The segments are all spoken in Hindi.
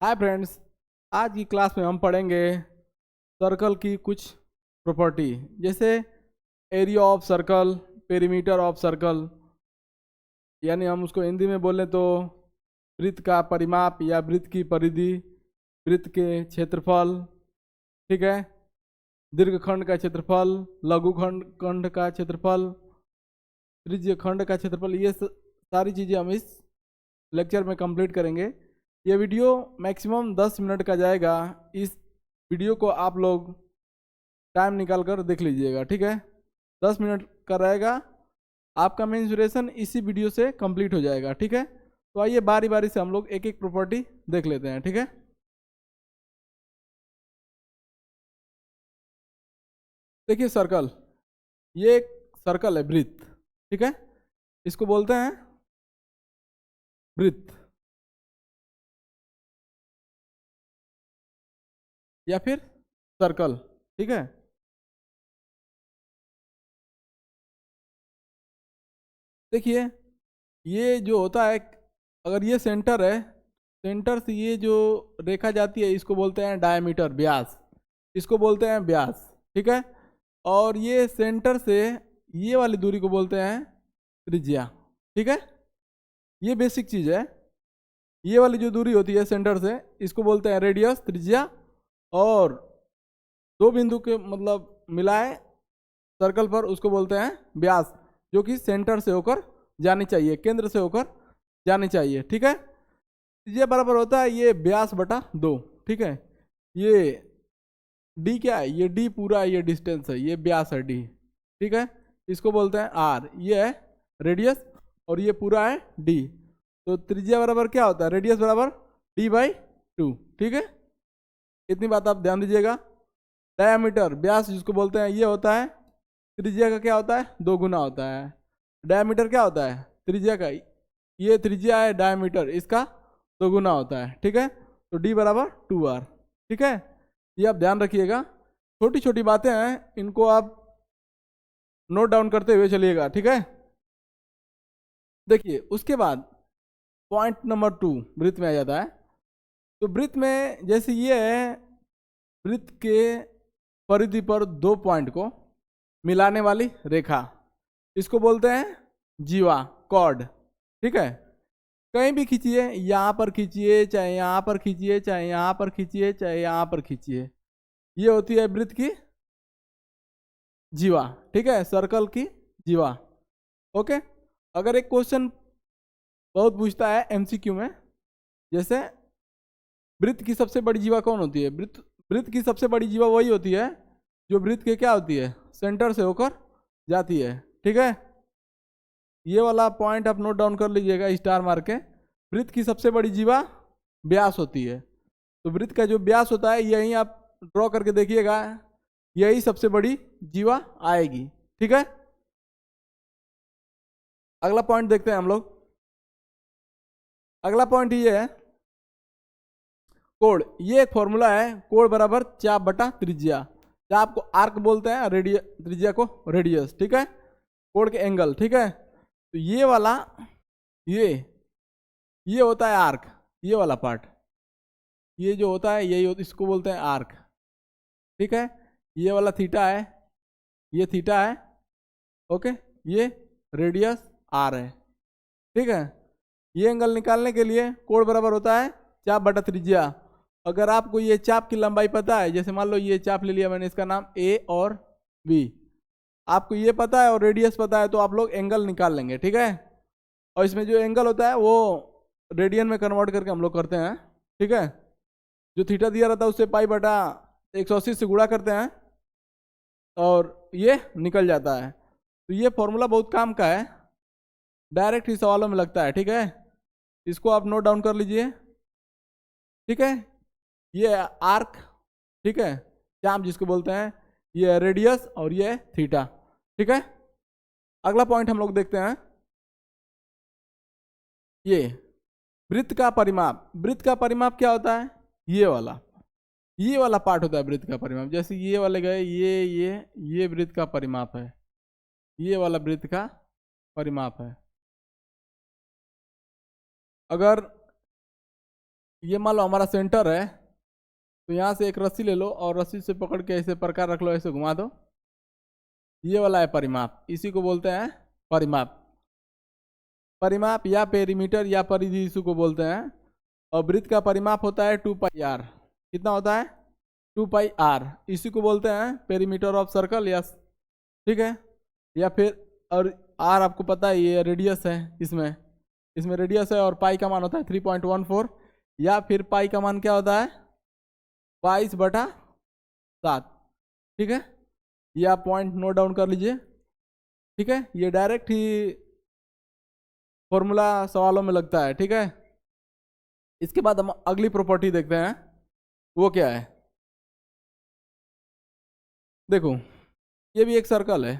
Hi friends. आज की क्लास में हम पढ़ेंगे सर्कल की कुछ प्रॉपर्टी, जैसे area of circle, perimeter of circle, यानी हम उसको हिंदी में बोलें तो वृत्त का परिमाप या वृत्त की परिधि, वृत्त के क्षेत्रफल, ठीक है, दीर्घखंड का क्षेत्रफल, लघुखंड खंड का क्षेत्रफल, त्रिज्य खंड का क्षेत्रफल। ये सारी चीज़ें हम इस लेक्चर में कंप्लीट करेंगे। ये वीडियो मैक्सिमम 10 मिनट का जाएगा। इस वीडियो को आप लोग टाइम निकाल कर देख लीजिएगा, ठीक है। 10 मिनट का रहेगा, आपका मेंसुरेशन इसी वीडियो से कंप्लीट हो जाएगा, ठीक है। तो आइए बारी बारी से हम लोग एक एक प्रॉपर्टी देख लेते हैं, ठीक है। देखिए सर्कल, ये एक सर्कल है, वृत्त, ठीक है। इसको बोलते हैं वृत्त या फिर सर्कल, ठीक है। देखिए ये जो होता है, अगर ये सेंटर है, सेंटर से ये जो रेखा जाती है इसको बोलते हैं डायमीटर, व्यास, इसको बोलते हैं व्यास, ठीक है। और ये सेंटर से ये वाली दूरी को बोलते हैं त्रिज्या, ठीक है। ये बेसिक चीज है। ये वाली जो दूरी होती है सेंटर से, इसको बोलते हैं रेडियस, त्रिज्या। और दो बिंदु के मतलब मिलाए सर्कल पर, उसको बोलते हैं व्यास, जो कि सेंटर से होकर जानी चाहिए, केंद्र से होकर जानी चाहिए, ठीक है। ये बराबर होता है ये व्यास बटा 2, ठीक है। ये डी क्या है, ये डी पूरा ये डिस्टेंस है, ये व्यास है डी, ठीक है। इसको बोलते हैं आर, ये है रेडियस, और ये पूरा है डी। तो त्रिज्या बराबर क्या होता है, रेडियस बराबर डी बाई 2, ठीक है। इतनी बात आप ध्यान दीजिएगा। डायमीटर, व्यास जिसको बोलते हैं, ये होता है त्रिज्या का क्या होता है, 2 गुना होता है। डायमीटर क्या होता है, त्रिज्या का, ये त्रिज्या है, डायमीटर इसका 2 गुना होता है, ठीक है। तो डी बराबर 2r, ठीक है। ये आप ध्यान रखिएगा, छोटी छोटी बातें हैं, इनको आप नोट डाउन करते हुए चलिएगा, ठीक है। देखिए उसके बाद पॉइंट नंबर 2 वृत्त में आ जाता है। तो वृत्त में जैसे ये है, वृत्त के परिधि पर 2 पॉइंट को मिलाने वाली रेखा, इसको बोलते हैं जीवा, कॉर्ड, ठीक है। कहीं भी खींचिए, यहाँ पर खींचिए, चाहे यहाँ पर खींचिए, चाहे यहाँ पर खींचिए, चाहे यहाँ पर खींचिए, ये होती है वृत्त की जीवा, ठीक है, सर्कल की जीवा, ओके। अगर एक क्वेश्चन बहुत पूछता है एमसीक्यू में, जैसे वृत्त की सबसे बड़ी जीवा कौन होती है, वृत्त वृत्त की सबसे बड़ी जीवा वही होती है जो वृत्त के क्या होती है, सेंटर से होकर जाती है, ठीक है। ये वाला पॉइंट आप नोट डाउन कर लीजिएगा स्टार मार के। वृत्त की सबसे बड़ी जीवा व्यास होती है। तो वृत्त का जो व्यास होता है, यही आप ड्रॉ करके देखिएगा, यही सबसे बड़ी जीवा आएगी, ठीक है। अगला पॉइंट देखते हैं हम लोग। अगला पॉइंट ये है कोण। ये एक फॉर्मूला है, कोण बराबर चाप बटा त्रिज्या। चाप को आर्क बोलते हैं, रेडियस, त्रिज्या को रेडियस, ठीक है। कोण के एंगल, ठीक है। तो ये वाला, ये होता है आर्क, ये वाला पार्ट, ये जो होता है यही होता, इसको बोलते हैं आर्क, ठीक है। ये वाला थीटा है, ये थीटा है, ओके। ये रेडियस आर है, ठीक है। ये एंगल निकालने के लिए कोण बराबर होता है चाप बटा त्रिज्या। अगर आपको ये चाप की लंबाई पता है, जैसे मान लो ये चाप ले लिया मैंने, इसका नाम ए और बी, आपको ये पता है और रेडियस पता है, तो आप लोग एंगल निकाल लेंगे, ठीक है। और इसमें जो एंगल होता है वो रेडियन में कन्वर्ट करके हम लोग करते हैं, ठीक है। जो थीटा दिया रहता है उससे पाई बटा 180 से गुणा करते हैं और ये निकल जाता है। तो ये फॉर्मूला बहुत काम का है, डायरेक्ट ही सवालों में लगता है, ठीक है। इसको आप नोट डाउन कर लीजिए, ठीक है। ये आर्क, ठीक है, चाप जिसको बोलते हैं, ये रेडियस और ये थीटा, ठीक है। अगला पॉइंट हम लोग देखते हैं, ये वृत्त का परिमाप। वृत्त का परिमाप क्या होता है, ये वाला पार्ट होता है वृत्त का परिमाप। जैसे ये वाले गए, ये वृत्त का परिमाप है, ये वाला वृत्त का परिमाप है। अगर ये मान लो हमारा सेंटर है, तो यहाँ से एक रस्सी ले लो और रस्सी से पकड़ के ऐसे प्रकार रख लो, ऐसे घुमा दो। ये वाला है परिमाप, इसी को बोलते हैं परिमाप। परिमाप या पेरीमीटर या परिधि इसी को बोलते हैं। और वृत्त का परिमाप होता है 2πr। कितना होता है? 2πr। इसी को बोलते हैं पेरीमीटर ऑफ सर्कल, या ठीक है। या फिर और आर आपको पता है ये रेडियस है, इसमें रेडियस है, और पाई का मान होता है 3.14, या फिर पाई का मान क्या होता है? 22/7। ठीक है, ये आप पॉइंट नोट डाउन कर लीजिए। ठीक है, ये डायरेक्ट ही फॉर्मूला सवालों में लगता है। ठीक है, इसके बाद हम अगली प्रॉपर्टी देखते हैं, वो क्या है। देखो, ये भी एक सर्कल है।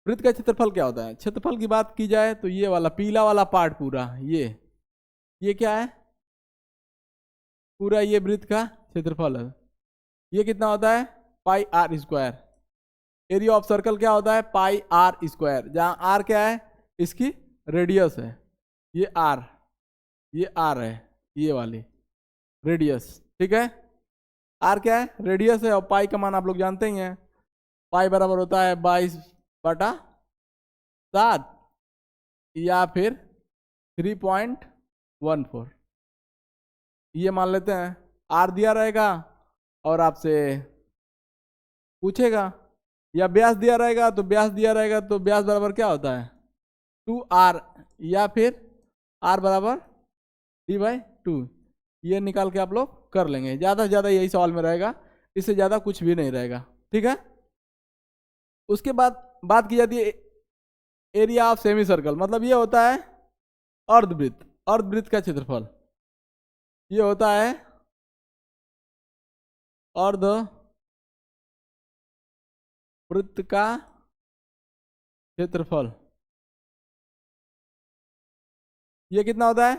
वृत्त का क्षेत्रफल क्या होता है? क्षेत्रफल की बात की जाए तो ये वाला पीला वाला पार्ट पूरा, ये क्या है? पूरा ये वृत्त का क्षेत्रफल है। ये कितना होता है? πr²। एरिया ऑफ सर्कल क्या होता है? πr²। जहाँ r क्या है? इसकी रेडियस है। ये r है, ये वाली रेडियस। ठीक है, r क्या है? रेडियस है। और पाई का मान आप लोग जानते ही हैं, पाई बराबर होता है 22/7 या फिर 3.14। ये मान लेते हैं। r दिया रहेगा और आपसे पूछेगा, या व्यास दिया रहेगा तो व्यास बराबर क्या होता है? 2r, या फिर r बराबर d/2। ये निकाल के आप लोग कर लेंगे। ज़्यादा से ज़्यादा यही सवाल में रहेगा, इससे ज़्यादा कुछ भी नहीं रहेगा। ठीक है, उसके बाद बात की जाती है एरिया ऑफ सेमी सर्कल। मतलब ये होता है अर्धवृत्त का क्षेत्रफल। ये होता है अर्धवृत्त का क्षेत्रफल। ये कितना होता है?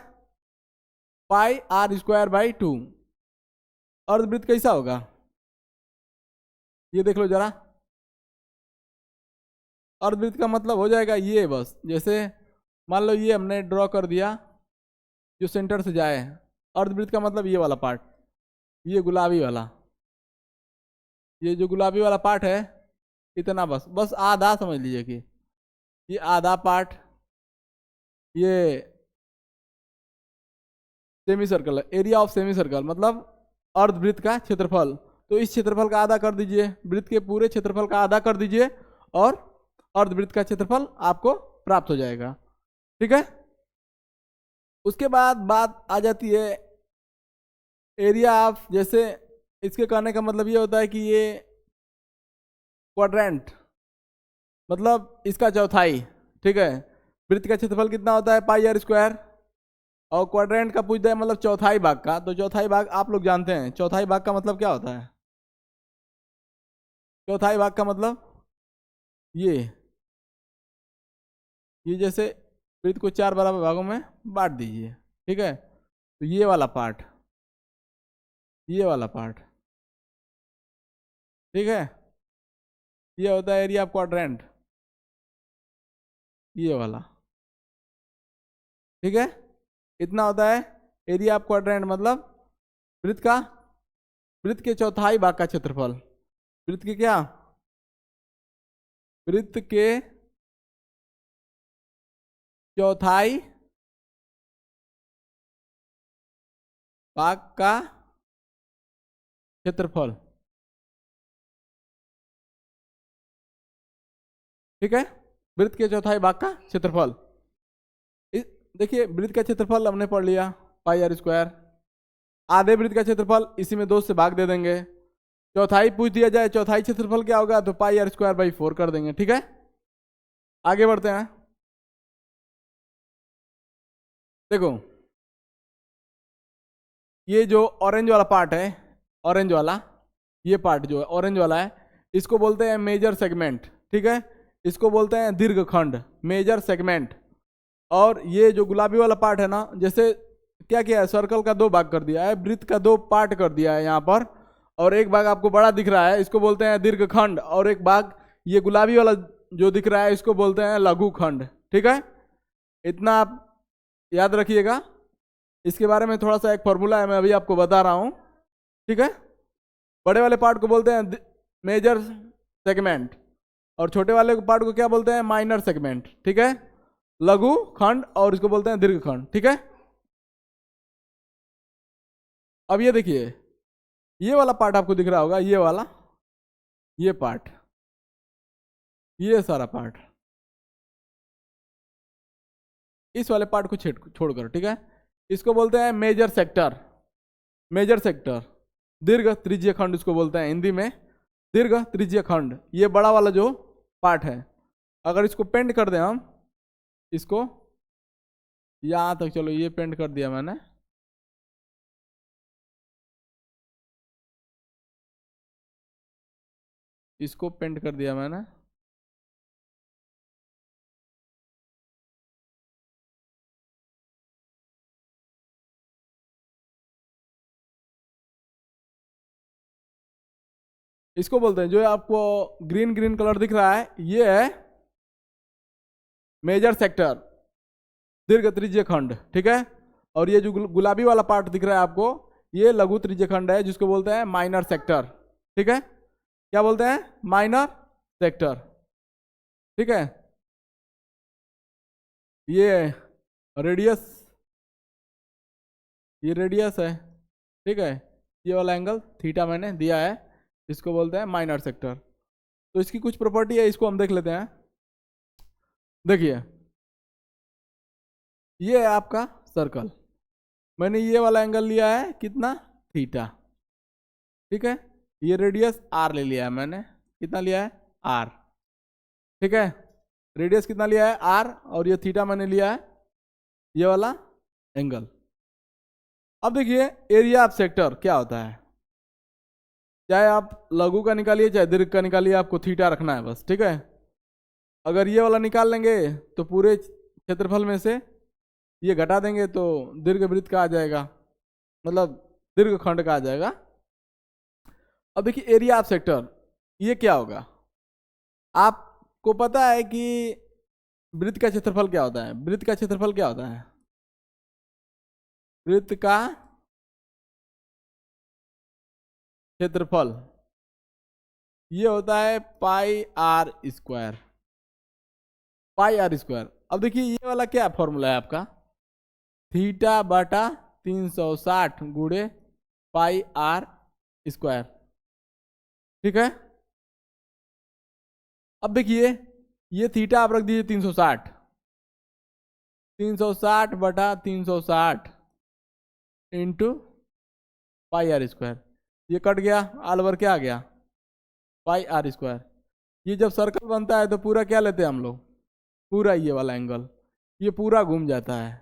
πr²/2। अर्धवृत्त कैसा होगा ये देख लो जरा। अर्धवृत्त का मतलब हो जाएगा ये, बस जैसे मान लो ये हमने ड्रॉ कर दिया जो सेंटर से जाए। अर्धवृत्त का मतलब ये वाला पार्ट, ये गुलाबी वाला, ये जो गुलाबी वाला पार्ट है, इतना बस आधा समझ लीजिए कि ये आधा पार्ट ये सेमी सर्कल है। एरिया ऑफ सेमी सर्कल मतलब अर्धवृत्त का क्षेत्रफल। तो इस क्षेत्रफल का आधा कर दीजिए, वृत्त के पूरे क्षेत्रफल का आधा कर दीजिए, और अर्धवृत्त का क्षेत्रफल आपको प्राप्त हो जाएगा। ठीक है, उसके बाद बात आ जाती है एरिया ऑफ, जैसे इसके कहने का मतलब ये होता है कि ये क्वाड्रेंट मतलब इसका चौथाई। ठीक है, वृत्त का क्षेत्रफल कितना होता है? πr²। और क्वाड्रेंट का पूछता है मतलब चौथाई भाग का। तो चौथाई भाग आप लोग जानते हैं, चौथाई भाग का मतलब क्या होता है? चौथाई भाग का मतलब ये जैसे वृत्त को 4 बराबर भागों में बांट दीजिए। ठीक है, तो ये वाला पार्ट, ठीक है, ये होता है एरिया ऑफ क्वाड्रेंट, ये वाला। ठीक है, इतना होता है एरिया ऑफ क्वाड्रेंट, मतलब वृत्त के चौथाई भाग का क्षेत्रफल। वृत्त के क्या? वृत्त के चौथाई भाग का क्षेत्रफल। ठीक है, वृत्त के चौथाई भाग का क्षेत्रफल। देखिए, वृत्त का क्षेत्रफल हमने पढ़ लिया πr²। आधे वृत्त का क्षेत्रफल इसी में 2 से भाग दे देंगे। चौथाई पूछ दिया जाए, चौथाई क्षेत्रफल क्या होगा? तो πr²/4 कर देंगे। ठीक है, आगे बढ़ते हैं। देखो, ये जो ऑरेंज वाला पार्ट है, ये पार्ट जो है ऑरेंज वाला है, इसको बोलते हैं मेजर सेगमेंट। ठीक है, इसको बोलते हैं दीर्घखंड, मेजर सेगमेंट। और ये जो गुलाबी वाला पार्ट है ना, जैसे क्या किया है? सर्कल का 2 भाग कर दिया है, वृत्त का 2 पार्ट कर दिया है यहाँ पर, और एक भाग आपको बड़ा दिख रहा है, इसको बोलते हैं दीर्घखंड। और एक भाग ये गुलाबी वाला जो दिख रहा है, इसको बोलते हैं लघुखंड। ठीक है, इतना आप याद रखिएगा। इसके बारे में थोड़ा सा एक फॉर्मूला है, मैं अभी आपको बता रहा हूँ, ठीक है। बड़े वाले पार्ट को बोलते हैं मेजर सेगमेंट, और छोटे वाले पार्ट को क्या बोलते हैं, माइनर सेगमेंट, ठीक है। लघु खंड और इसको बोलते हैं दीर्घ खंड, ठीक है। अब ये देखिए, ये वाला पार्ट आपको दिख रहा होगा, ये वाला, ये पार्ट, ये सारा पार्ट, इस वाले पार्ट को छोड़कर, ठीक है, इसको बोलते हैं मेजर सेक्टर। मेजर सेक्टर, दीर्घ त्रिज्यीय खंड इसको बोलते हैं हिंदी में, दीर्घ त्रिज्यीय खंड। ये बड़ा वाला जो पार्ट है, अगर इसको पेंट कर दें हम, इसको यहां तक, चलो ये पेंट कर दिया मैंने, इसको पेंट कर दिया मैंने, इसको बोलते हैं, जो आपको ग्रीन ग्रीन कलर दिख रहा है, ये है मेजर सेक्टर, दीर्घ त्रिज्यीय खंड, ठीक है। और ये जो गुलाबी वाला पार्ट दिख रहा है आपको, ये लघु त्रिज्यीय खंड है, जिसको बोलते हैं माइनर सेक्टर, ठीक है। क्या बोलते हैं, माइनर सेक्टर, ठीक है। ये रेडियस, ये रेडियस है, ठीक है। ये वाला एंगल थीटा मैंने दिया है, इसको बोलते हैं माइनर सेक्टर। तो इसकी कुछ प्रॉपर्टी है, इसको हम देख लेते हैं। देखिए, ये है आपका सर्कल, मैंने ये वाला एंगल लिया है कितना, थीटा, ठीक है। ये रेडियस आर ले लिया है मैंने, कितना लिया है, आर, ठीक है। रेडियस कितना लिया है, आर, और ये थीटा मैंने लिया है, ये वाला एंगल। अब देखिए, एरिया ऑफ सेक्टर क्या होता है, चाहे आप लघु का निकालिए चाहे दीर्घ का निकालिए, आपको थीटा रखना है बस, ठीक है। अगर ये वाला निकाल लेंगे तो पूरे क्षेत्रफल में से ये घटा देंगे तो दीर्घ वृत्त का आ जाएगा, मतलब दीर्घ खंड का आ जाएगा। अब देखिए, एरिया ऑफ सेक्टर ये क्या होगा, आपको पता है कि वृत्त का क्षेत्रफल क्या होता है, वृत्त का क्षेत्रफल क्या होता है, वृत्त का क्षेत्रफल ये होता है pi R square, pi R square. अब देखिए, ये वाला क्या फॉर्मूला है आपका, थीटा बटा 360 गुणे पाई आर स्क्वायर, ठीक है। अब देखिए, ये थीटा आप रख दीजिए 360, 360 बटा 360 इंटू पाई आर स्क्वायर, ये कट गया, आल ओवर क्या आ गया, पाई आर स्क्वायर। ये जब सर्कल बनता है तो पूरा क्या लेते हैं हम लोग, पूरा ये वाला एंगल, ये पूरा घूम जाता है,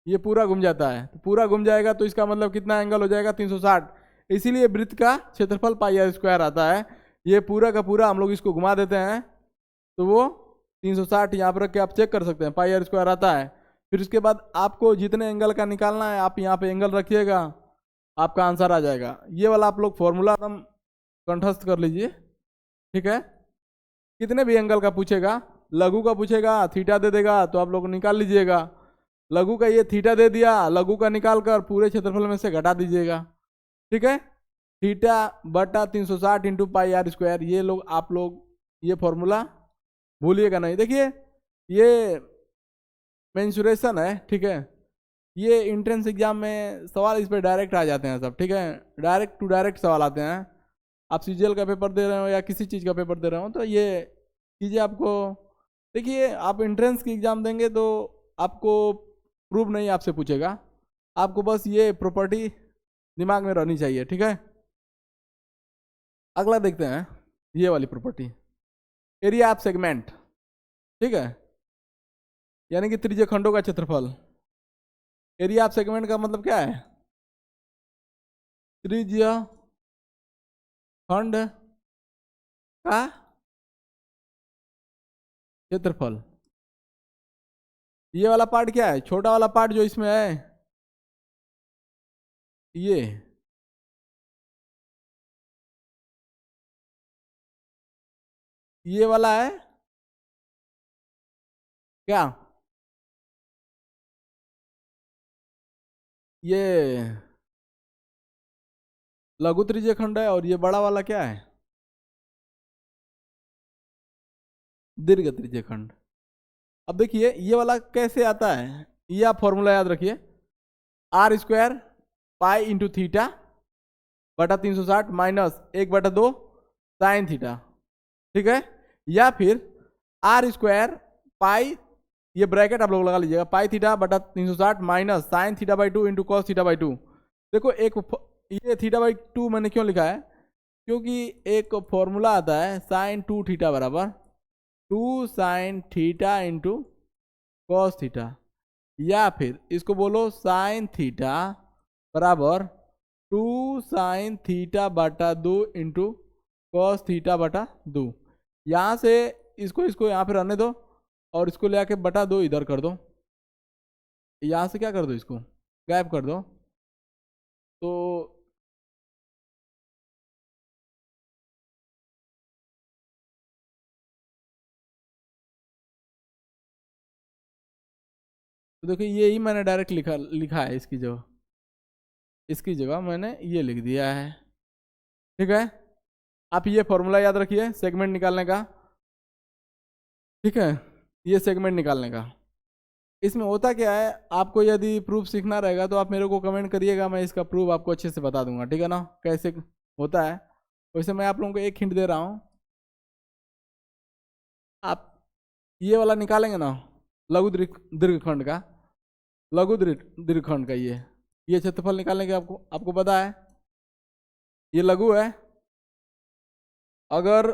ये पूरा घूम जाता है, तो पूरा घूम जाएगा तो इसका मतलब कितना एंगल हो जाएगा, 360। इसीलिए वृत्त का क्षेत्रफल पाई आर स्क्वायर आता है। ये पूरा का पूरा हम लोग इसको घुमा देते हैं तो वो 360 यहाँ पर रख के आप चेक कर सकते हैं, पाई आर स्क्वायर आता है। फिर उसके बाद आपको जितने एंगल का निकालना है, आप यहाँ पे एंगल रखिएगा, आपका आंसर आ जाएगा। ये वाला आप लोग फॉर्मूला एकदम कंठस्थ कर लीजिए, ठीक है। कितने भी एंगल का पूछेगा, लघु का पूछेगा थीटा दे देगा तो आप लोग निकाल लीजिएगा, लघु का ये थीटा दे दिया, लघु का निकाल कर पूरे क्षेत्रफल में से घटा दीजिएगा, ठीक है। थीटा बटा 360 इंटू पाई आर स्क्वायर, ये लोग आप लोग ये फॉर्मूला भूलिएगा नहीं। देखिए, ये मेंसुरेशन है, ठीक है। ये इंट्रेंस एग्जाम में सवाल इस पर डायरेक्ट आ जाते हैं सब, ठीक है, डायरेक्ट टू डायरेक्ट सवाल आते हैं। आप सीजीएल का पेपर दे रहे हो या किसी चीज़ का पेपर दे रहे हो तो ये चीज़ें आपको, देखिए, आप इंट्रेंस की एग्ज़ाम देंगे तो आपको प्रूव नहीं आपसे पूछेगा, आपको बस ये प्रॉपर्टी दिमाग में रहनी चाहिए, ठीक है। अगला देखते हैं, ये वाली प्रॉपर्टी, एरिया ऑफ सेगमेंट, ठीक है, यानी कि त्रिज्यीय खंडों का क्षेत्रफल। एरिया ऑफ सेगमेंट का मतलब क्या है, त्रिज्यीय खंड का क्षेत्रफल। ये वाला पार्ट क्या है, छोटा वाला पार्ट जो इसमें है, ये वाला है क्या, ये लघु त्रिज्यीय खंड है और ये बड़ा वाला क्या है, दीर्घ त्रिज्यीय खंड। अब देखिए ये वाला कैसे आता है, ये आप फॉर्मूला याद रखिए, R square pi into theta बटा 360 माइनस 1/2 साइन थीटा, ठीक है। या फिर आर स्क्वायर पाई, ये ब्रैकेट आप लोग लगा लीजिएगा, पाई थीटा बटा 360 minus sine theta by 2 into cos theta by 2। देखो एक ये थीटा बाई 2 मैंने क्यों लिखा है, क्योंकि एक फॉर्मूला आता है साइन 2 थीटा बराबर 2 sine theta into cos theta, या फिर इसको बोलो साइन थीटा बराबर 2 साइन थीटा बटा 2 इंटू कॉस थीटा बटा 2। यहाँ से इसको यहाँ पे रहने दो और इसको ले आके बटा 2 इधर कर दो, यहाँ से क्या कर दो, इसको गायब कर दो। तो देखिए यही मैंने डायरेक्ट लिखा लिखा है, इसकी जगह मैंने ये लिख दिया है, ठीक है। आप ये फॉर्मूला याद रखिए सेगमेंट निकालने का, ठीक है, ये सेगमेंट निकालने का। इसमें होता क्या है, आपको यदि प्रूफ सीखना रहेगा तो आप मेरे को कमेंट करिएगा, मैं इसका प्रूफ आपको अच्छे से बता दूंगा, ठीक है ना, कैसे होता है। वैसे मैं आप लोगों को एक हिंट दे रहा हूँ, आप ये वाला निकालेंगे ना लघु दीर्घखंड का, लघु दीर्घखंड का ये क्षेत्रफल निकालने के आपको आपको पता है, ये लघु है। अगर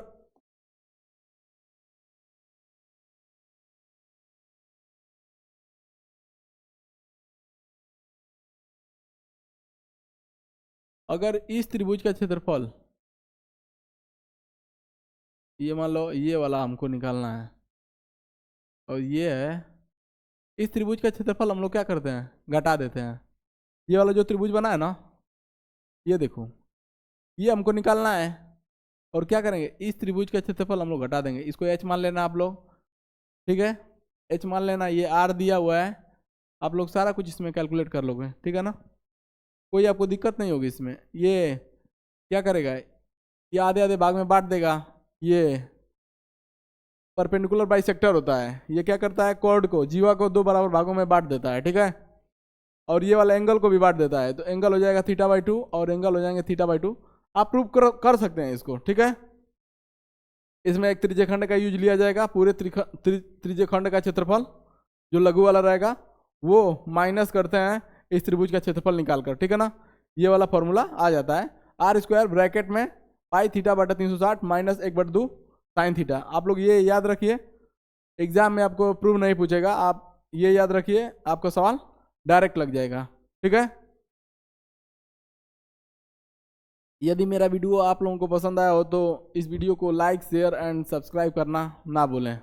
अगर इस त्रिभुज का क्षेत्रफल, ये मान लो ये वाला हमको निकालना है, और ये है, इस त्रिभुज का क्षेत्रफल हम लोग क्या करते हैं, घटा देते हैं। ये वाला जो त्रिभुज बना है ना, ये देखो, ये हमको निकालना है, और क्या करेंगे, इस त्रिभुज का क्षेत्रफल हम लोग घटा देंगे, इसको एच मान लेना आप लोग, ठीक है, एच मान लेना, ये आर दिया हुआ है, आप लोग सारा कुछ इसमें कैलकुलेट कर लोगे, ठीक है ना, कोई आपको दिक्कत नहीं होगी इसमें। ये क्या करेगा, ये आधे आधे भाग में बांट देगा, ये परपेंडिकुलर बाइसेक्टर होता है, ये क्या करता है, कॉर्ड को, जीवा को 2 बराबर भागों में बांट देता है, ठीक है, और ये वाला एंगल को भी बांट देता है, तो एंगल हो जाएगा थीटा बाई 2 और एंगल हो जाएंगे थीटा बाई 2। आप प्रूव कर सकते हैं इसको, ठीक है। इसमें एक त्रिज्यखंड का यूज लिया जाएगा, पूरे त्रिज्यखंड का क्षेत्रफल जो लघु वाला रहेगा वो माइनस करते हैं इस त्रिभुज का क्षेत्रफल निकालकर, ठीक है ना, ये वाला फॉर्मूला आ जाता है, आर स्क्वायर ब्रैकेट में पाई थीटा बटा 360 माइनस 1/2 साइन थीटा। आप लोग ये याद रखिए, एग्जाम में आपको प्रूव नहीं पूछेगा, आप ये याद रखिए, आपका सवाल डायरेक्ट लग जाएगा, ठीक है। यदि मेरा वीडियो आप लोगों को पसंद आया हो तो इस वीडियो को लाइक शेयर एंड सब्सक्राइब करना ना भूलें।